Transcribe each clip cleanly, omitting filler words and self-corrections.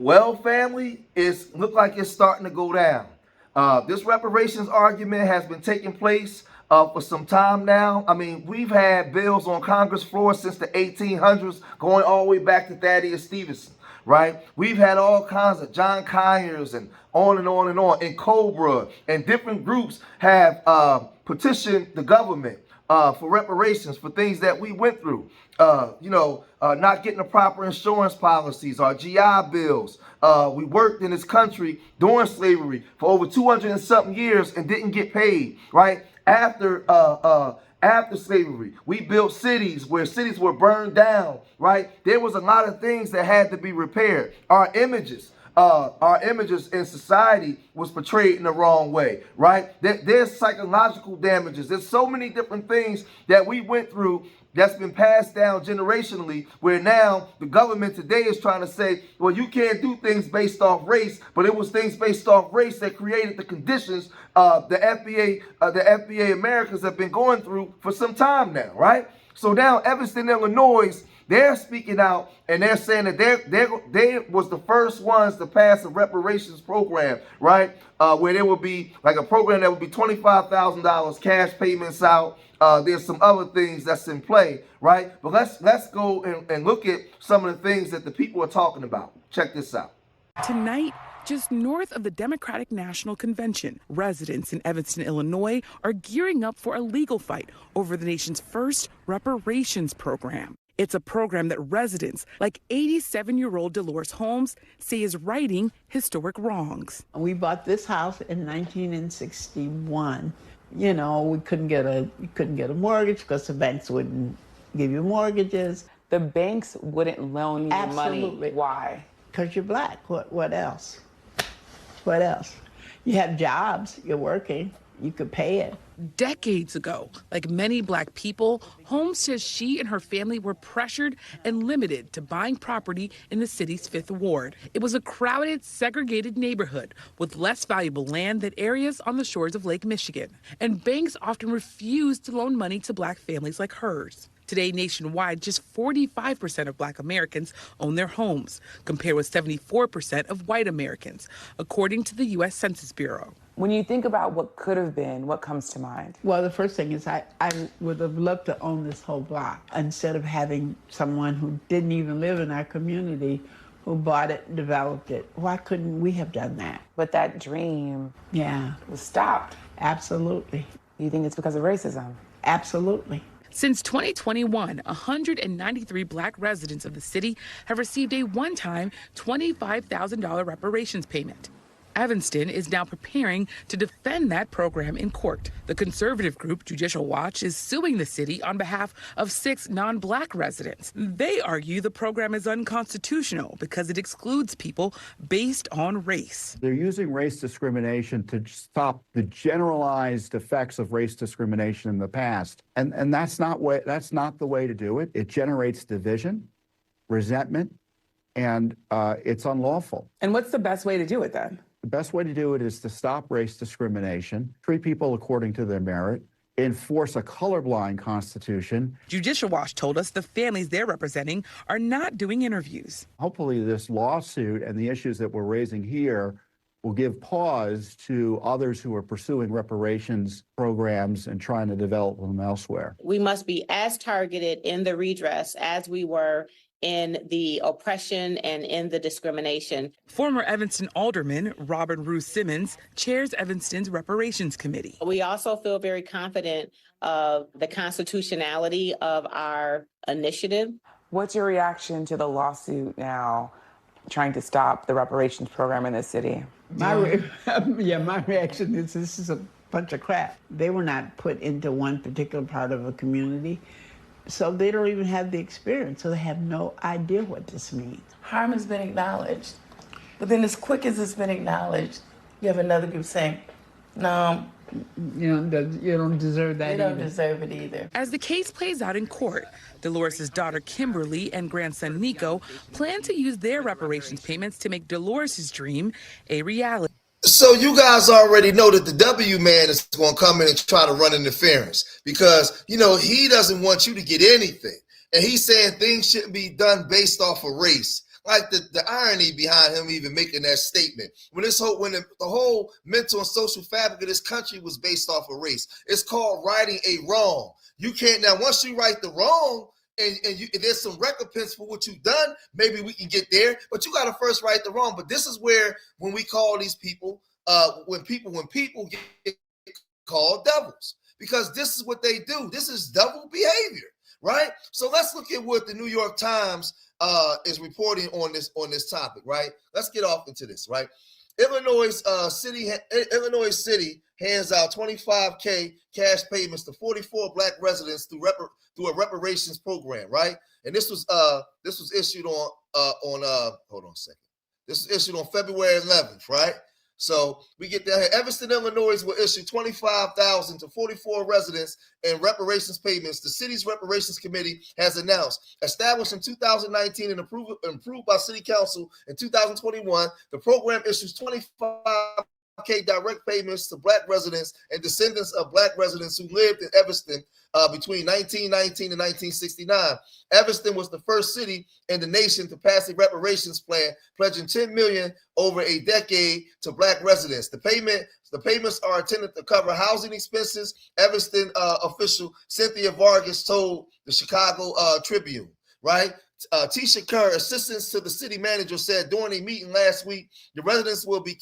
Well, family, it's look like it's starting to go down. This reparations argument has been taking place for some time now. I mean, we've had bills on Congress floor since the 1800s, going all the way back to Thaddeus Stephenson, right? We've had all kinds of John Conyers and on and on and on, and Cobra, and different groups have petitioned the government for reparations for things that we went through. Not getting the proper insurance policies, our GI bills. We worked in this country during slavery for over 200 and something years and didn't get paid, right? After slavery, we built cities where cities were burned down, right? There was a lot of things that had to be repaired. Our images in society was portrayed in the wrong way, right? There's psychological damages. There's so many different things that we went through that's been passed down generationally, where now the government today is trying to say, well, you can't do things based off race, but it was things based off race that created the conditions the FBA Americans have been going through for some time now, right? So now Evanston, Illinois, they're speaking out and they're saying that they was the first ones to pass a reparations program, right? Where there would be like a program that would be $25,000 cash payments out. There's some other things that's in play, right? But let's go and look at some of the things that the people are talking about. Check this out. Tonight, just north of the Democratic National Convention, residents in Evanston, Illinois are gearing up for a legal fight over the nation's first reparations program. It's a program that residents like 87-year-old Dolores Holmes say is righting historic wrongs. We bought this house in 1961. You know, you couldn't get a mortgage because the banks wouldn't give you mortgages. The banks wouldn't loan you money. Why? Because you're black. What else? What else? You have jobs, you're working, you could pay it. Decades ago, like many black people, Holmes says she and her family were pressured and limited to buying property in the city's 5th Ward. It was a crowded, segregated neighborhood with less valuable land than areas on the shores of Lake Michigan. And banks often refused to loan money to black families like hers. Today, nationwide, just 45% of black Americans own their homes, compared with 74% of white Americans, according to the U.S. Census Bureau. When you think about what could have been, what comes to mind? Well, the first thing is I would have loved to own this whole block instead of having someone who didn't even live in our community who bought it, developed it. Why couldn't we have done that? But that dream was stopped. Absolutely. You think it's because of racism? Absolutely. Since 2021, 193 black residents of the city have received a one-time $25,000 reparations payment. Evanston is now preparing to defend that program in court. The conservative group Judicial Watch is suing the city on behalf of 6 non-black residents. They argue the program is unconstitutional because it excludes people based on race. They're using race discrimination to stop the generalized effects of race discrimination in the past. And that's not the way to do it. It generates division, resentment, and it's unlawful. And what's the best way to do it then? The best way to do it is to stop race discrimination, treat people according to their merit, enforce a colorblind constitution. Judicial Watch told us the families they're representing are not doing interviews. Hopefully this lawsuit and the issues that we're raising here will give pause to others who are pursuing reparations programs and trying to develop them elsewhere. We must be as targeted in the redress as we were in the oppression and in the discrimination. Former Evanston Alderman Robert Ruth Simmons chairs Evanston's Reparations Committee. We also feel very confident of the constitutionality of our initiative. What's your reaction to the lawsuit now trying to stop the reparations program in this city? My reaction is this is a bunch of crap. They were not put into one particular part of a community. So they don't even have the experience, so they have no idea what this means. Harm has been acknowledged, but then as quick as it's been acknowledged, you have another group saying, no. You don't deserve that either. They don't deserve it either. As the case plays out in court, Dolores' daughter Kimberly and grandson Nico plan to use their reparations payments to make Dolores' dream a reality. So you guys already know that the W man is going to come in and try to run interference because, he doesn't want you to get anything. And he's saying things shouldn't be done based off of race. like the irony behind him even making that statement. When the whole mental and social fabric of this country was based off of race. It's called righting a wrong. You can't now, once you right the wrong, and there's some recompense for what you've done, maybe we can get there, but you got to first right the wrong. But this is where, when we call these people, when people get called devils, because this is what they do. This is devil behavior, right? So let's look at what the New York Times is reporting on this topic, right? Let's get off into this, right? Illinois City hands out $25K cash payments to 44 Black residents through a reparations program, right? And this was issued on hold on a second. This was issued on February 11th, right? So we get down here. Evanston, Illinois will issue $25,000 to 44 residents in reparations payments. The city's reparations committee has announced, established in 2019 and approved by City Council in 2021, the program issues $25K direct payments to Black residents and descendants of Black residents who lived in Evanston between 1919 and 1969. Evanston was the first city in the nation to pass a reparations plan, pledging $10 million over a decade to Black residents. The payments are intended to cover housing expenses, Evanston official Cynthia Vargas told the Chicago Tribune, right? Tisha Kerr, assistant to the city manager, said during a meeting last week, the residents will be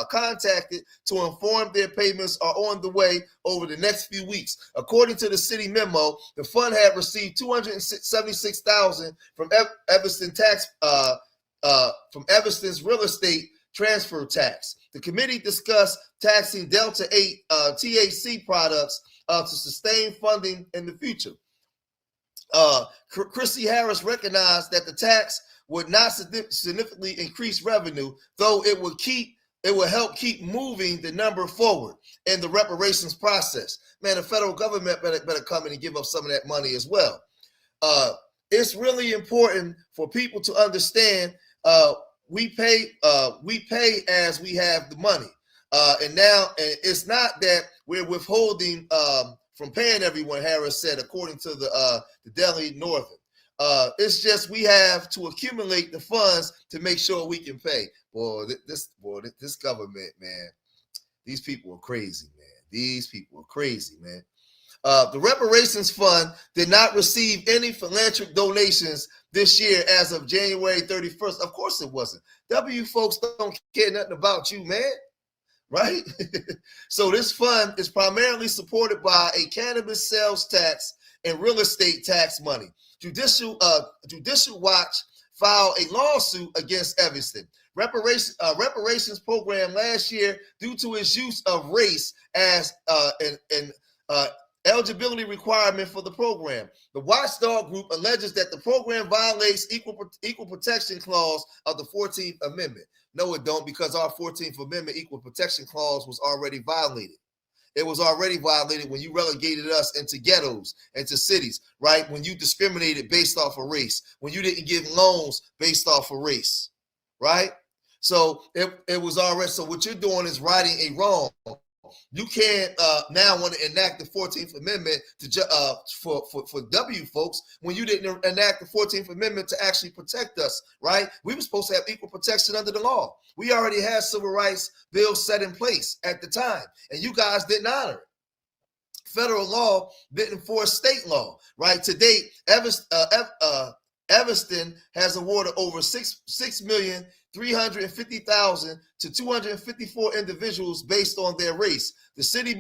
contacted to inform their payments are on the way over the next few weeks. According to the city memo, the fund had received $276,000 from Evanston from Evanston's real estate transfer tax. The committee discussed taxing Delta 8 THC products to sustain funding in the future. Chrissy Harris recognized that the tax would not significantly increase revenue, though it will help keep moving the number forward in the reparations process. Man, the federal government better come in and give up some of that money as well. It's really important for people to understand we pay as we have the money. And it's not that we're withholding from paying everyone, Harris said, according to the Daily Northern. It's just we have to accumulate the funds to make sure we can pay. This government, man, these people are crazy, man. These people are crazy, man. The Reparations Fund did not receive any philanthropic donations this year as of January 31st. Of course it wasn't. W folks don't care nothing about you, man. Right? So this fund is primarily supported by a cannabis sales tax and real estate tax money. Judicial Watch filed a lawsuit against Evanston. Reparations program last year due to its use of race as an eligibility requirement for the program. The watchdog group alleges that the program violates equal protection clause of the 14th Amendment. No, it don't, because our 14th Amendment equal protection clause was already violated. It was already violated when you relegated us into ghettos, into cities, right? When you discriminated based off of race, when you didn't give loans based off of race, right? So it was already, so what you're doing is righting a wrong. You can't now want to enact the 14th Amendment to for W folks when you didn't enact the 14th Amendment to actually protect us, right? We were supposed to have equal protection under the law. We already had civil rights bills set in place at the time, and you guys didn't honor it. Federal law didn't enforce state law, right? To date, Evanston has awarded over $6,350,000 to 254 individuals based on their race. The city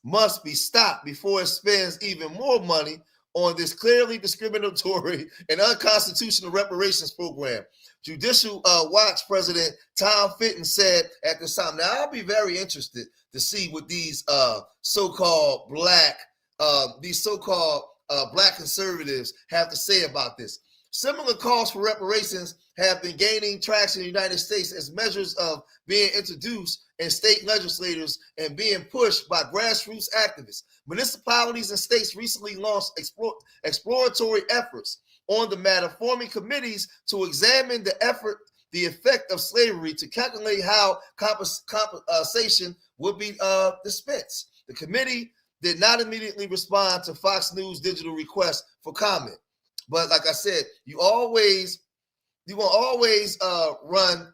must be stopped before it spends even more money on this clearly discriminatory and unconstitutional reparations program. Judicial Watch President Tom Fitton said at the time. Now, I'll be very interested to see what these so-called black conservatives have to say about this. Similar calls for reparations have been gaining traction in the United States as measures of being introduced in state legislators and being pushed by grassroots activists. Municipalities and states recently launched exploratory efforts on the matter, forming committees to examine the effect of slavery to calculate how compensation would be dispensed. The committee did not immediately respond to Fox News digital request for comment. But like I said, you gonna always run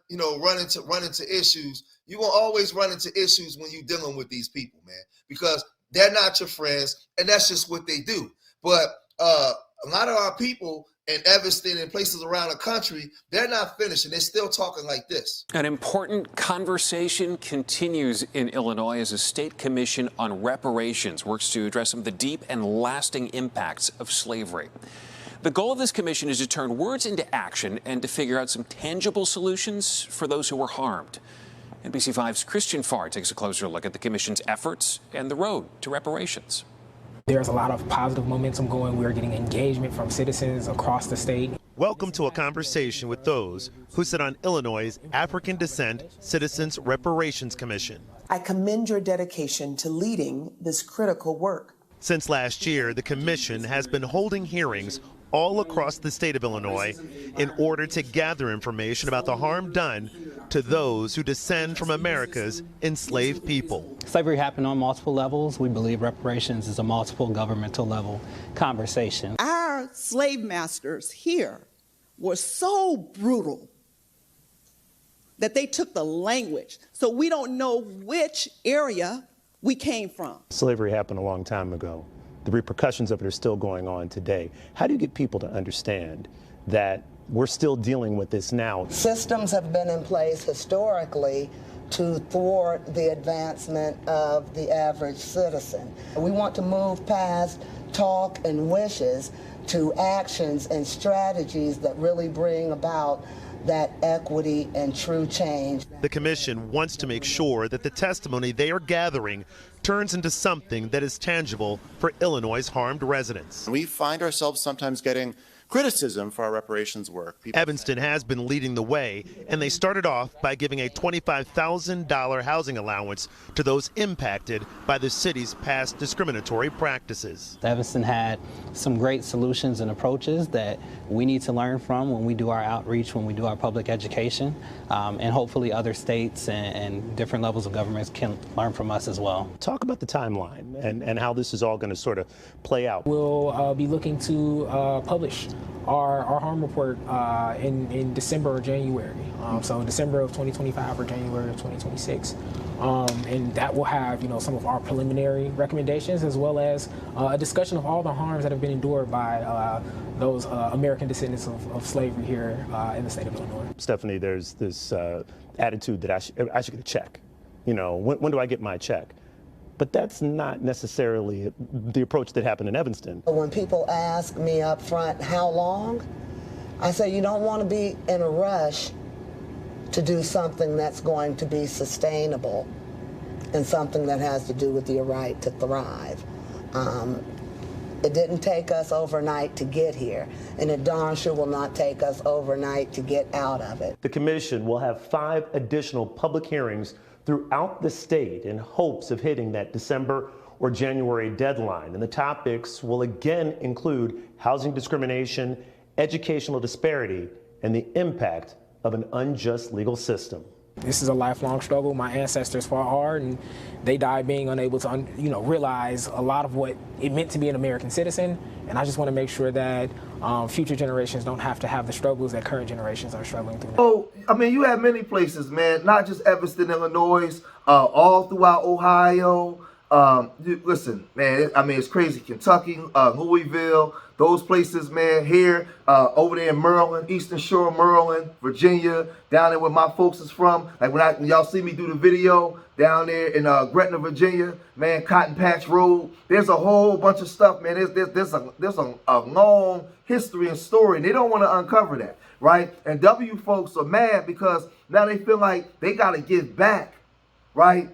into issues. You gonna always run into issues when you're dealing with these people, man, because they're not your friends, and that's just what they do. But a lot of our people in Evanston and places around the country, they're not finished, and they're still talking like this. An important conversation continues in Illinois as a state commission on reparations works to address some of the deep and lasting impacts of slavery. The goal of this commission is to turn words into action and to figure out some tangible solutions for those who were harmed. NBC5's Christian Farr takes a closer look at the commission's efforts and the road to reparations. There's a lot of positive momentum going. We're getting engagement from citizens across the state. Welcome to a conversation with those who sit on Illinois' African Descent Citizens Reparations Commission. I commend your dedication to leading this critical work. Since last year, the commission has been holding hearings all across the state of Illinois in order to gather information about the harm done to those who descend from America's enslaved people. Slavery happened on multiple levels. We believe reparations is a multiple governmental level conversation. Our slave masters here were so brutal that they took the language, so we don't know which area we came from. Slavery happened a long time ago. The repercussions of it are still going on today. How do you get people to understand that we're still dealing with this now? Systems have been in place historically to thwart the advancement of the average citizen. We want to move past talk and wishes to actions and strategies that really bring about that equity and true change. The commission wants to make sure that the testimony they are gathering turns into something that is tangible for Illinois' harmed residents. We find ourselves sometimes getting criticism for our reparations work. Evanston has been leading the way, and they started off by giving a $25,000 housing allowance to those impacted by the city's past discriminatory practices. Evanston had some great solutions and approaches that we need to learn from when we do our outreach, when we do our public education, and hopefully other states and different levels of governments can learn from us as well. Talk about the timeline and how this is all going to sort of play out. We'll be looking to publish our harm report in December or January. So December of 2025 or January of 2026. And that will have, some of our preliminary recommendations, as well as a discussion of all the harms that have been endured by those American descendants of slavery here in the state of Illinois. Stephanie, there's this attitude that I should get a check. When do I get my check? But that's not necessarily the approach that happened in Evanston. When people ask me up front, how long? I say, you don't want to be in a rush to do something that's going to be sustainable and something that has to do with your right to thrive. It didn't take us overnight to get here, and it darn sure will not take us overnight to get out of it. The commission will have 5 additional public hearings throughout the state in hopes of hitting that December or January deadline. And the topics will again include housing discrimination, educational disparity, and the impact of an unjust legal system. This is a lifelong struggle. My ancestors fought hard, and they died being unable to, realize a lot of what it meant to be an American citizen. And I just want to make sure that future generations don't have to have the struggles that current generations are struggling through. Oh, you have many places, man, not just Evanston, Illinois, all throughout Ohio. Listen, man, it's crazy. Kentucky, Louisville, those places, man, here, over there in Maryland, Eastern Shore, Maryland, Virginia, down there where my folks is from. Like when y'all see me do the video down there in Gretna, Virginia, man, Cotton Patch Road, there's a whole bunch of stuff, man. There's a long history and story, and they don't want to uncover that, right? And W folks are mad because now they feel like they got to give back, right?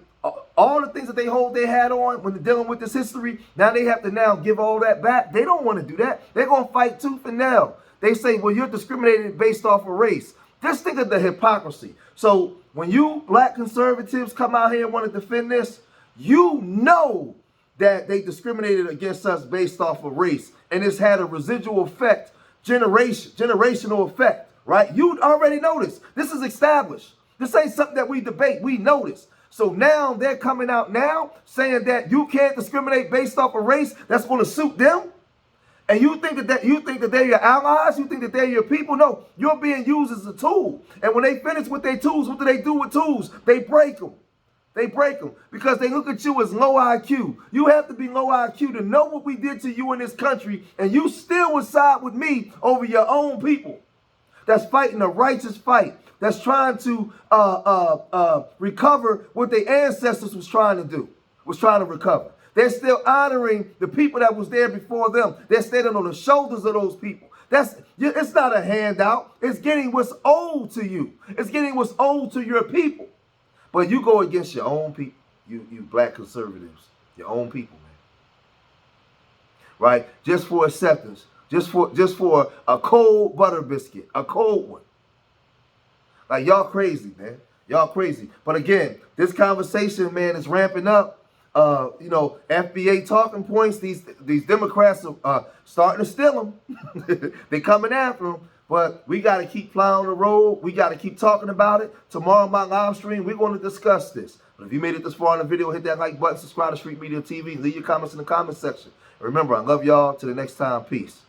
All the things that they hold their hat on when they're dealing with this history, now they have to now give all that back. They don't want to do that. They're going to fight tooth and nail. They say, well, you're discriminated based off of race. Just think of the hypocrisy. So when you black conservatives come out here and want to defend this, you know that they discriminated against us based off of race. And it's had a residual effect, generational effect, right? You already know this. This is established. This ain't something that we debate. We know this. So now they're coming out now saying that you can't discriminate based off of race. That's going to suit them. And you think that they're your allies? You think that they're your people? No, you're being used as a tool. And when they finish with their tools, what do they do with tools? They break them. They break them because they look at you as low IQ. You have to be low IQ to know what we did to you in this country, and you still would side with me over your own people that's fighting a righteous fight, that's trying to recover what their ancestors was trying to do, was trying to recover. They're still honoring the people that was there before them. They're standing on the shoulders of those people. It's not a handout. It's getting what's owed to you. It's getting what's owed to your people. But you go against your own people, you black conservatives, your own people, man. Right? Just for acceptance, just for a cold butter biscuit, a cold one. Like, y'all crazy, man. Y'all crazy. But again, this conversation, man, is ramping up. FBA talking points. These Democrats are starting to steal them. They're coming after them. But we got to keep plowing the road. We got to keep talking about it. Tomorrow on my live stream, we're going to discuss this. But if you made it this far in the video, hit that like button, subscribe to Street Media TV, leave your comments in the comment section. And remember, I love y'all. Till the next time, peace.